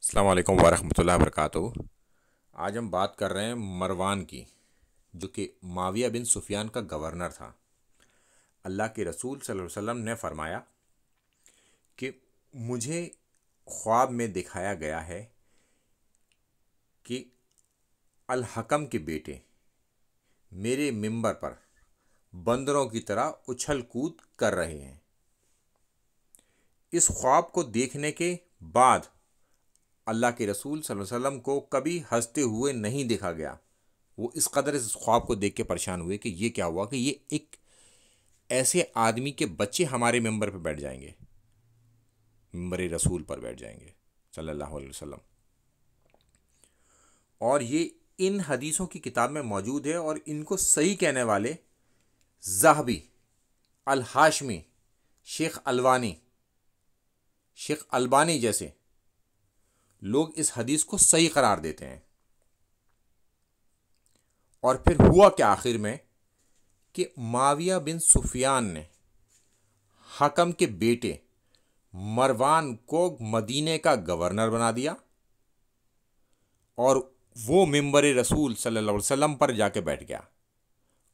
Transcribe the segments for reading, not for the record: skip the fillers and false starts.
السلام علیکم ورحمۃ اللہ وبرکاتہ۔ آج ہم بات کر رہے ہیں مروان کی، جو کہ معاویہ بن سفیان کا گورنر تھا۔ اللہ کے رسول صلی اللہ علیہ وسلم نے فرمایا کہ مجھے خواب میں دکھایا گیا ہے کہ الحکم کے بیٹے میرے منبر پر بندروں کی طرح اچھل کود کر رہے ہیں۔ اس خواب کو دیکھنے کے بعد اللہ کے رسول صلی اللہ علیہ وسلم کو کبھی ہنستے ہوئے نہیں دیکھا گیا۔ وہ اس قدر اس خواب کو دیکھ کے پریشان ہوئے کہ یہ کیا ہوا کہ یہ ایک ایسے آدمی کے بچے ہمارے ممبر پہ بیٹھ جائیں گے، ممبر رسول پر بیٹھ جائیں گے صلی اللہ علیہ وسلم۔ اور یہ ان حدیثوں کی کتاب میں موجود ہے، اور ان کو صحیح کہنے والے ذہبی، الہاشمی، شیخ البانی جیسے لوگ اس حدیث کو صحیح قرار دیتے ہیں۔ اور پھر ہوا کہ آخر میں کہ معاویہ بن سفیان نے حکم کے بیٹے مروان کو مدینے کا گورنر بنا دیا، اور وہ ممبر رسول صلی اللہ علیہ وسلم پر جا کے بیٹھ گیا،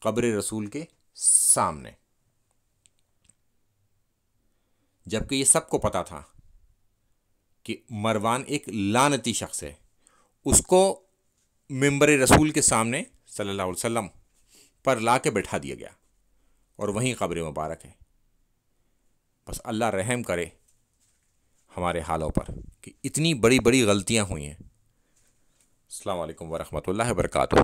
قبر رسول کے سامنے، جبکہ یہ سب کو پتا تھا کہ مروان ایک لعنتی شخص ہے۔ اس کو ممبر رسول کے سامنے صلی اللہ علیہ وسلم پر لا کے بٹھا دیا گیا، اور وہیں قبر مبارک ہے۔ بس اللہ رحم کرے ہمارے حالوں پر کہ اتنی بڑی بڑی غلطیاں ہوئی ہیں۔ السلام علیکم ورحمۃ اللہ وبرکاتہ۔